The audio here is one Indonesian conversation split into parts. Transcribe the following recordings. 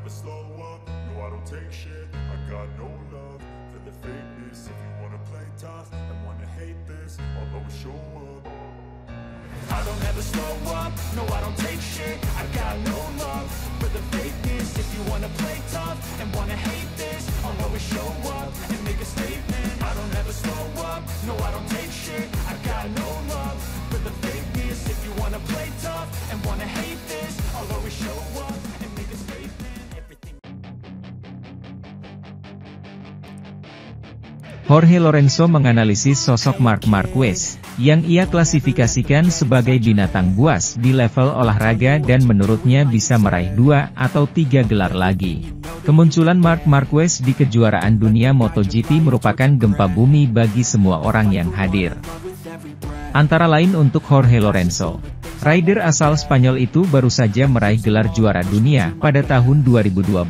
never slow up, no I don't take shit. I got no love for the fakeness. If you wanna play tough and wanna hate this, I'll always show up. I don't ever slow up, no I don't take shit. I got no love for the fakeness. If you wanna play tough and wanna hate this, I'll always show up and make a statement. I don't ever slow up, no I don't take shit. I got no love for the fakeness. If you wanna play tough and wanna hate this, I'll always show up and make a statement. Everything. Jorge Lorenzo menganalisis sosok Marc Marquez, yang ia klasifikasikan sebagai binatang buas di level olahraga dan menurutnya bisa meraih 2 atau 3 gelar lagi. Kemunculan Marc Marquez di kejuaraan dunia MotoGP merupakan gempa bumi bagi semua orang yang hadir. Antara lain untuk Jorge Lorenzo. Rider asal Spanyol itu baru saja meraih gelar juara dunia pada tahun 2012,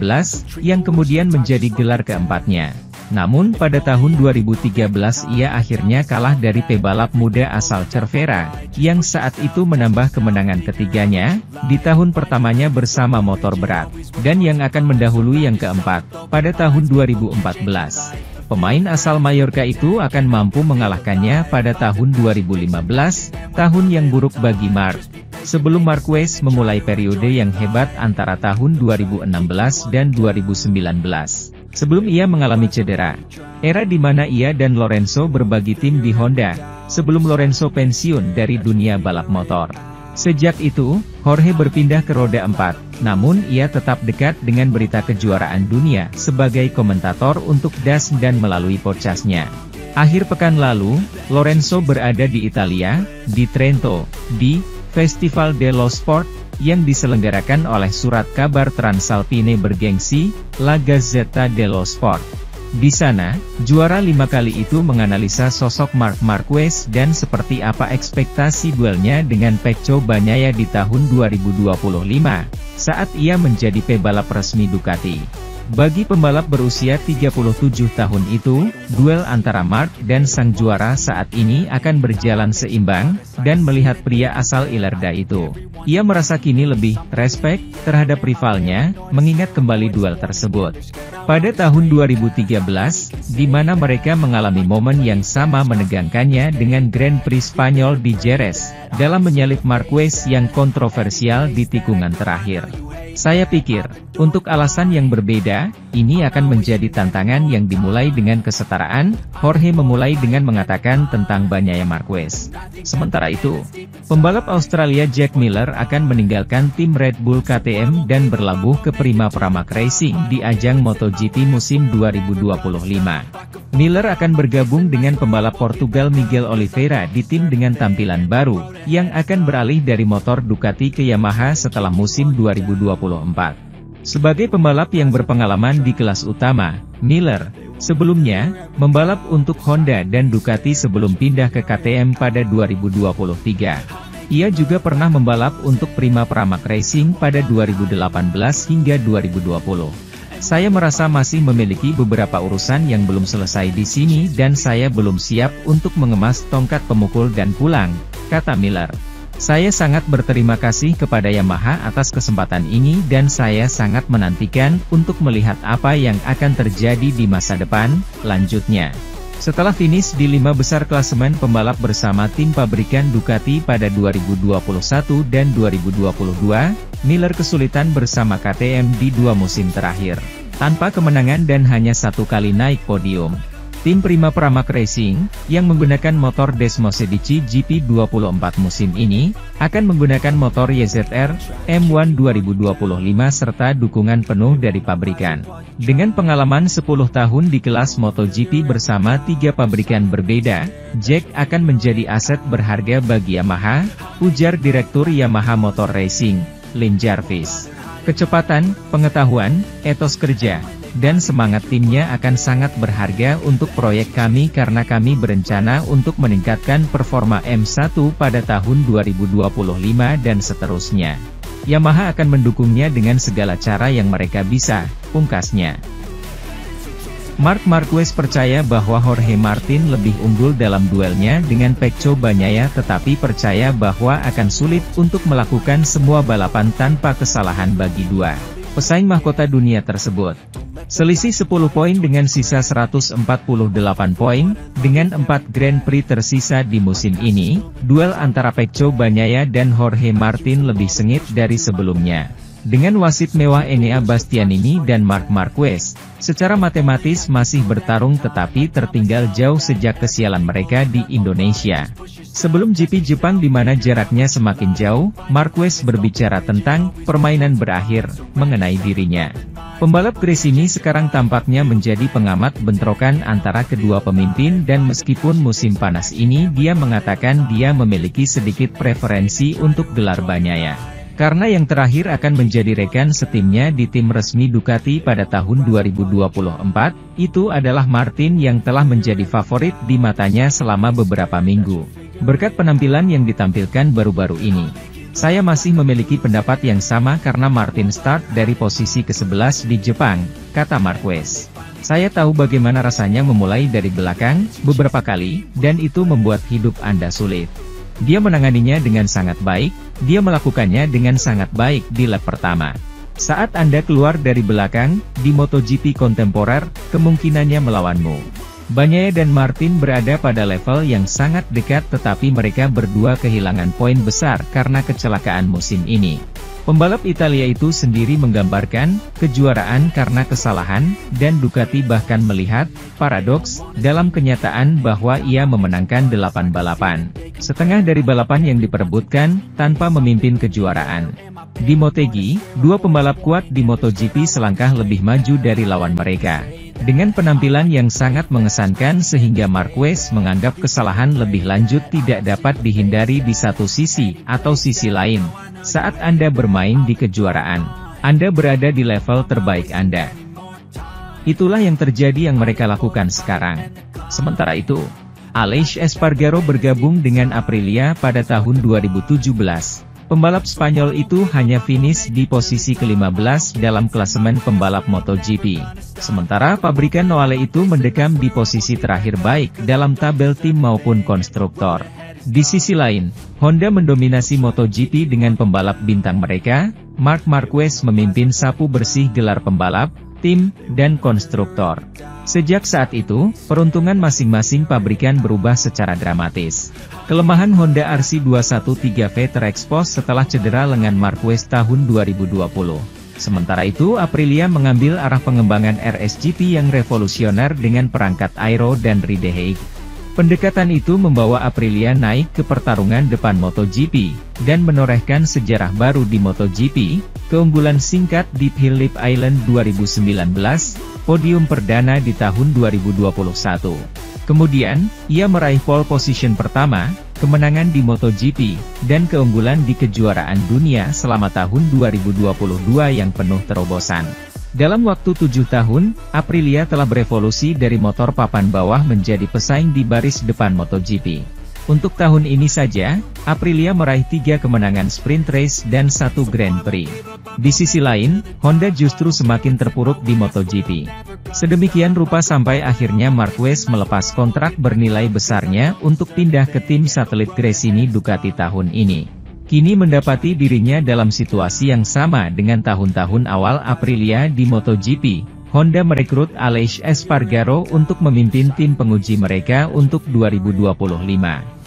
yang kemudian menjadi gelar keempatnya. Namun pada tahun 2013 ia akhirnya kalah dari pebalap muda asal Cervera, yang saat itu menambah kemenangan ketiganya, di tahun pertamanya bersama motor berat, dan yang akan mendahului yang keempat, pada tahun 2014. Pemain asal Mallorca itu akan mampu mengalahkannya pada tahun 2015, tahun yang buruk bagi Marc. Sebelum Marquez memulai periode yang hebat antara tahun 2016 dan 2019. Sebelum ia mengalami cedera. Era di mana ia dan Lorenzo berbagi tim di Honda, sebelum Lorenzo pensiun dari dunia balap motor. Sejak itu, Jorge berpindah ke roda 4, namun ia tetap dekat dengan berita kejuaraan dunia sebagai komentator untuk DAS dan melalui podcastnya. Akhir pekan lalu, Lorenzo berada di Italia, di Trento, di Festival dello Sport, yang diselenggarakan oleh surat kabar Transalpine bergengsi, La Gazzetta dello Sport. Di sana, juara 5 kali itu menganalisa sosok Marc Marquez dan seperti apa ekspektasi duelnya dengan Pecco Bagnaia di tahun 2025, saat ia menjadi pebalap resmi Ducati. Bagi pembalap berusia 37 tahun itu, duel antara Marc dan sang juara saat ini akan berjalan seimbang, dan melihat pria asal Ilerda itu, ia merasa kini lebih respect terhadap rivalnya, mengingat kembali duel tersebut. Pada tahun 2013, di mana mereka mengalami momen yang sama menegangkannya dengan Grand Prix Spanyol di Jerez, dalam menyalip Marquez yang kontroversial di tikungan terakhir. Saya pikir, untuk alasan yang berbeda, ini akan menjadi tantangan yang dimulai dengan kesetaraan. Jorge memulai dengan mengatakan tentang Bagnaia Marquez. Sementara itu, pembalap Australia Jack Miller akan meninggalkan tim Red Bull KTM dan berlabuh ke Prima Pramac Racing di ajang MotoGP musim 2025. Miller akan bergabung dengan pembalap Portugal Miguel Oliveira di tim dengan tampilan baru, yang akan beralih dari motor Ducati ke Yamaha setelah musim 2024. Sebagai pembalap yang berpengalaman di kelas utama, Miller, sebelumnya, membalap untuk Honda dan Ducati sebelum pindah ke KTM pada 2023. Ia juga pernah membalap untuk Prima Pramac Racing pada 2018 hingga 2020. Saya merasa masih memiliki beberapa urusan yang belum selesai di sini dan saya belum siap untuk mengemas tongkat pemukul dan pulang, kata Miller. Saya sangat berterima kasih kepada Yamaha atas kesempatan ini dan saya sangat menantikan untuk melihat apa yang akan terjadi di masa depan, lanjutnya. Setelah finish di 5 besar klasemen pembalap bersama tim pabrikan Ducati pada 2021 dan 2022, Miller kesulitan bersama KTM di 2 musim terakhir, tanpa kemenangan dan hanya 1 kali naik podium. Tim Prima Pramac Racing, yang menggunakan motor Desmosedici GP24 musim ini, akan menggunakan motor YZR M1 2025 serta dukungan penuh dari pabrikan. Dengan pengalaman 10 tahun di kelas MotoGP bersama 3 pabrikan berbeda, Jack akan menjadi aset berharga bagi Yamaha, ujar Direktur Yamaha Motor Racing, Lin Jarvis. Kecepatan, pengetahuan, etos kerja, dan semangat timnya akan sangat berharga untuk proyek kami karena kami berencana untuk meningkatkan performa M1 pada tahun 2025 dan seterusnya. Yamaha akan mendukungnya dengan segala cara yang mereka bisa, pungkasnya. Marc Marquez percaya bahwa Jorge Martin lebih unggul dalam duelnya dengan Pecco Bagnaia tetapi percaya bahwa akan sulit untuk melakukan semua balapan tanpa kesalahan bagi dua. pesaing mahkota dunia tersebut. Selisih 10 poin dengan sisa 148 poin, dengan 4 Grand Prix tersisa di musim ini, duel antara Pecco Bagnaia dan Jorge Martin lebih sengit dari sebelumnya. Dengan wasit mewah Enea Bastianini dan Marc Marquez, secara matematis masih bertarung tetapi tertinggal jauh sejak kesialan mereka di Indonesia. Sebelum GP Jepang di mana jaraknya semakin jauh, Marquez berbicara tentang permainan berakhir mengenai dirinya. Pembalap Gresini sekarang tampaknya menjadi pengamat bentrokan antara kedua pemimpin dan meskipun musim panas ini dia mengatakan dia memiliki sedikit preferensi untuk gelar Bagnaia. Karena yang terakhir akan menjadi rekan setimnya di tim resmi Ducati pada tahun 2024, itu adalah Martin yang telah menjadi favorit di matanya selama beberapa minggu. Berkat penampilan yang ditampilkan baru-baru ini, saya masih memiliki pendapat yang sama karena Martin start dari posisi ke-11 di Jepang, kata Marquez. Saya tahu bagaimana rasanya memulai dari belakang, beberapa kali, dan itu membuat hidup Anda sulit. Dia menanganinya dengan sangat baik, dia melakukannya dengan sangat baik di lap pertama. Saat Anda keluar dari belakang, di MotoGP kontemporer, kemungkinannya melawanmu. Bagnaia dan Martin berada pada level yang sangat dekat tetapi mereka berdua kehilangan poin besar karena kecelakaan musim ini. Pembalap Italia itu sendiri menggambarkan kejuaraan karena kesalahan, dan Ducati bahkan melihat paradoks dalam kenyataan bahwa ia memenangkan 8 balapan. Setengah dari balapan yang diperebutkan tanpa memimpin kejuaraan. Di Motegi, dua pembalap kuat di MotoGP selangkah lebih maju dari lawan mereka. Dengan penampilan yang sangat mengesankan sehingga Marquez menganggap kesalahan lebih lanjut tidak dapat dihindari di satu sisi atau sisi lain. Saat Anda bermain di kejuaraan, Anda berada di level terbaik Anda. Itulah yang terjadi yang mereka lakukan sekarang. Sementara itu, Aleix Espargaro bergabung dengan Aprilia pada tahun 2017. Pembalap Spanyol itu hanya finish di posisi ke-15 dalam klasemen pembalap MotoGP. Sementara pabrikan Noale itu mendekam di posisi terakhir baik dalam tabel tim maupun konstruktor. Di sisi lain, Honda mendominasi MotoGP dengan pembalap bintang mereka, Marc Marquez memimpin sapu bersih gelar pembalap, tim, dan konstruktor. Sejak saat itu, peruntungan masing-masing pabrikan berubah secara dramatis. Kelemahan Honda RC213V terekspos setelah cedera lengan Marquez tahun 2020. Sementara itu Aprilia mengambil arah pengembangan RSGP yang revolusioner dengan perangkat aero dan Rideheik. Pendekatan itu membawa Aprilia naik ke pertarungan depan MotoGP, dan menorehkan sejarah baru di MotoGP, keunggulan singkat di Phillip Island 2019, podium perdana di tahun 2021. Kemudian, ia meraih pole position pertama, kemenangan di MotoGP, dan keunggulan di kejuaraan dunia selama tahun 2022 yang penuh terobosan. Dalam waktu 7 tahun, Aprilia telah berevolusi dari motor papan bawah menjadi pesaing di baris depan MotoGP. Untuk tahun ini saja, Aprilia meraih 3 kemenangan sprint race dan 1 Grand Prix. Di sisi lain, Honda justru semakin terpuruk di MotoGP. Sedemikian rupa sampai akhirnya Marquez melepas kontrak bernilai besarnya untuk pindah ke tim satelit Gresini Ducati tahun ini. Kini mendapati dirinya dalam situasi yang sama dengan tahun-tahun awal Aprilia di MotoGP. Honda merekrut Aleix Espargaro untuk memimpin tim penguji mereka untuk 2025.